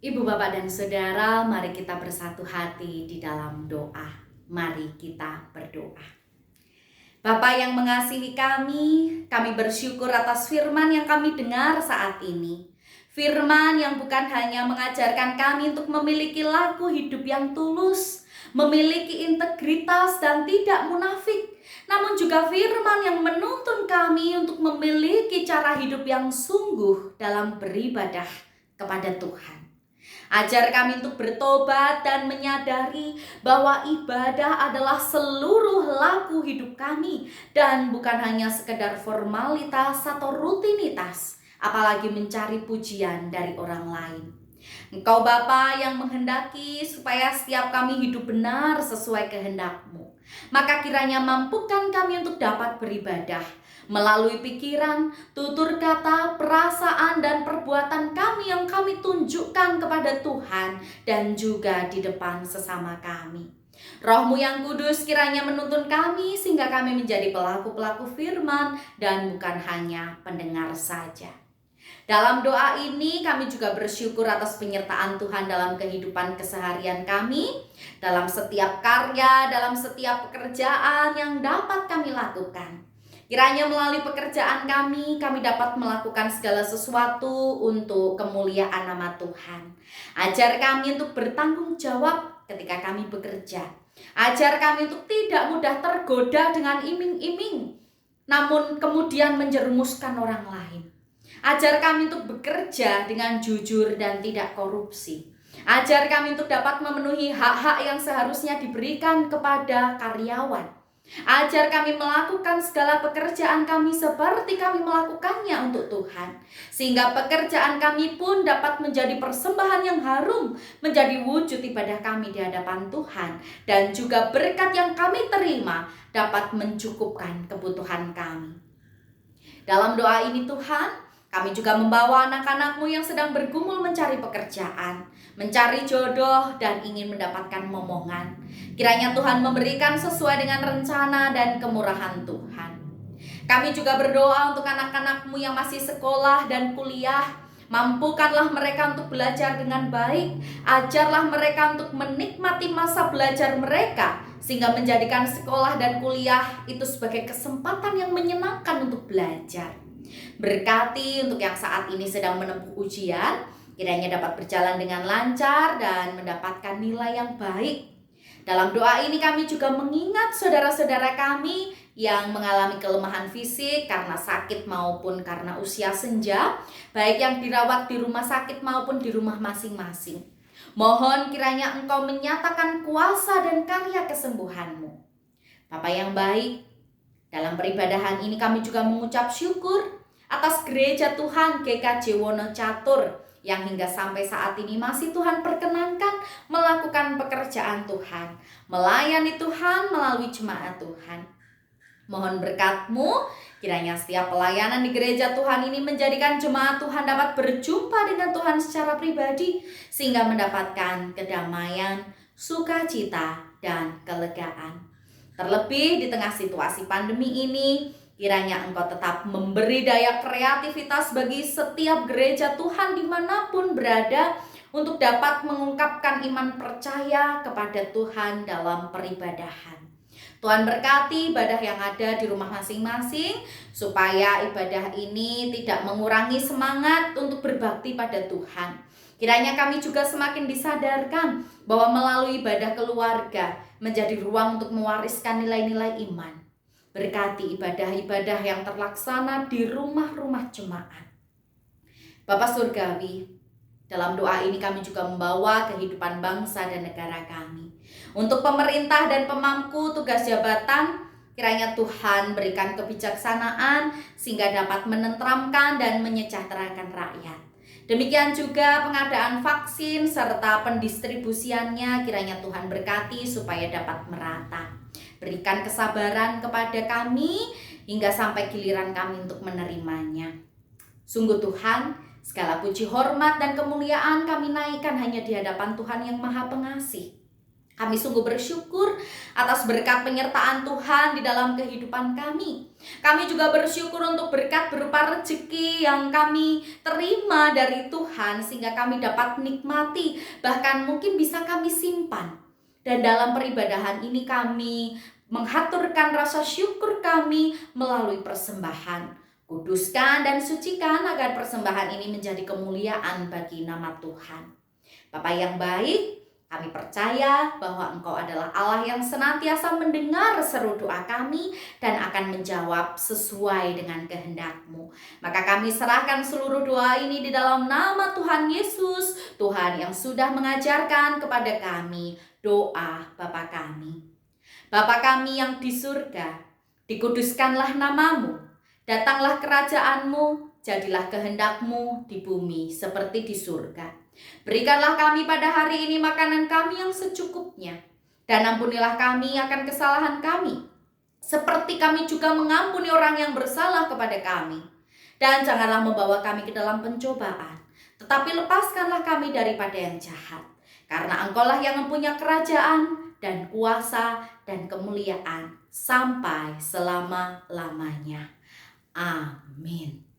Ibu, Bapak, dan Saudara, mari kita bersatu hati di dalam doa. Mari kita berdoa. Bapa yang mengasihi kami bersyukur atas firman yang kami dengar saat ini. Firman yang bukan hanya mengajarkan kami untuk memiliki laku hidup yang tulus, memiliki integritas dan tidak munafik, namun juga firman yang menuntun kami untuk memiliki cara hidup yang sungguh dalam beribadah kepada Tuhan. Ajar kami untuk bertobat dan menyadari bahwa ibadah adalah seluruh laku hidup kami dan bukan hanya sekedar formalitas atau rutinitas, apalagi mencari pujian dari orang lain. Engkau Bapa yang menghendaki supaya setiap kami hidup benar sesuai kehendak-Mu. Maka kiranya mampukan kami untuk dapat beribadah melalui pikiran, tutur kata, perasaan, dan perbuatan kami yang kami tunjukkan kepada Tuhan dan juga di depan sesama kami. Roh-Mu yang kudus kiranya menuntun kami sehingga kami menjadi pelaku-pelaku firman dan bukan hanya pendengar saja. Dalam doa ini kami juga bersyukur atas penyertaan Tuhan dalam kehidupan keseharian kami, dalam setiap karya, dalam setiap pekerjaan yang dapat kami lakukan. Kiranya melalui pekerjaan kami dapat melakukan segala sesuatu untuk kemuliaan nama Tuhan. Ajar kami untuk bertanggung jawab ketika kami bekerja. Ajar kami untuk tidak mudah tergoda dengan iming-iming, namun kemudian menjerumuskan orang lain. Ajar kami untuk bekerja dengan jujur dan tidak korupsi. Ajar kami untuk dapat memenuhi hak-hak yang seharusnya diberikan kepada karyawan. Ajar kami melakukan segala pekerjaan kami seperti kami melakukannya untuk Tuhan, sehingga pekerjaan kami pun dapat menjadi persembahan yang harum, menjadi wujud ibadah kami di hadapan Tuhan, dan juga berkat yang kami terima dapat mencukupkan kebutuhan kami. Dalam doa ini Tuhan, kami juga membawa anak-anak-Mu yang sedang bergumul mencari pekerjaan, mencari jodoh, dan ingin mendapatkan momongan. Kiranya Tuhan memberikan sesuai dengan rencana dan kemurahan Tuhan. Kami juga berdoa untuk anak-anak-Mu yang masih sekolah dan kuliah. Mampukanlah mereka untuk belajar dengan baik. Ajarlah mereka untuk menikmati masa belajar mereka, sehingga menjadikan sekolah dan kuliah itu sebagai kesempatan yang menyenangkan untuk belajar. Berkati untuk yang saat ini sedang menempuh ujian, kiranya dapat berjalan dengan lancar dan mendapatkan nilai yang baik. Dalam doa ini kami juga mengingat saudara-saudara kami yang mengalami kelemahan fisik karena sakit maupun karena usia senja, baik yang dirawat di rumah sakit maupun di rumah masing-masing. Mohon kiranya Engkau menyatakan kuasa dan karya kesembuhan-Mu. Bapa yang baik, dalam peribadahan ini kami juga mengucap syukur atas gereja Tuhan GKJ Wonocatur yang hingga sampai saat ini masih Tuhan perkenankan melakukan pekerjaan Tuhan, melayani Tuhan melalui jemaat Tuhan. Mohon berkat-Mu, kiranya setiap pelayanan di gereja Tuhan ini menjadikan jemaat Tuhan dapat berjumpa dengan Tuhan secara pribadi, sehingga mendapatkan kedamaian, sukacita, dan kelegaan. Terlebih di tengah situasi pandemi ini, kiranya Engkau tetap memberi daya kreativitas bagi setiap gereja Tuhan dimanapun berada untuk dapat mengungkapkan iman percaya kepada Tuhan dalam peribadahan. Tuhan berkati ibadah yang ada di rumah masing-masing, supaya ibadah ini tidak mengurangi semangat untuk berbakti pada Tuhan. Kiranya kami juga semakin disadarkan bahwa melalui ibadah keluarga menjadi ruang untuk mewariskan nilai-nilai iman. Berkati ibadah-ibadah yang terlaksana di rumah-rumah jemaat. Bapa Surgawi, dalam doa ini kami juga membawa kehidupan bangsa dan negara kami. Untuk pemerintah dan pemangku tugas jabatan, kiranya Tuhan berikan kebijaksanaan sehingga dapat menenteramkan dan menyejahterakan rakyat. Demikian juga pengadaan vaksin serta pendistribusiannya, kiranya Tuhan berkati supaya dapat merata. Berikan kesabaran kepada kami hingga sampai giliran kami untuk menerimanya. Sungguh Tuhan, segala puji, hormat, dan kemuliaan kami naikkan hanya di hadapan Tuhan yang Maha Pengasih. Kami sungguh bersyukur atas berkat penyertaan Tuhan di dalam kehidupan kami. Kami juga bersyukur untuk berkat berupa rezeki yang kami terima dari Tuhan sehingga kami dapat nikmati, bahkan mungkin bisa kami simpan. Dan dalam peribadahan ini kami menghaturkan rasa syukur kami melalui persembahan. Kuduskan dan sucikan agar persembahan ini menjadi kemuliaan bagi nama Tuhan. Bapa yang baik, kami percaya bahwa Engkau adalah Allah yang senantiasa mendengar seru doa kami dan akan menjawab sesuai dengan kehendak-Mu. Maka kami serahkan seluruh doa ini di dalam nama Tuhan Yesus, Tuhan yang sudah mengajarkan kepada kami doa Bapa kami. Bapa kami yang di surga, dikuduskanlah nama-Mu, datanglah kerajaan-Mu, jadilah kehendak-Mu di bumi seperti di surga. Berikanlah kami pada hari ini makanan kami yang secukupnya, dan ampunilah kami akan kesalahan kami, seperti kami juga mengampuni orang yang bersalah kepada kami. Dan janganlah membawa kami ke dalam pencobaan, tetapi lepaskanlah kami daripada yang jahat. Karena Engkaulah yang mempunyai kerajaan dan kuasa dan kemuliaan sampai selama-lamanya. Amin.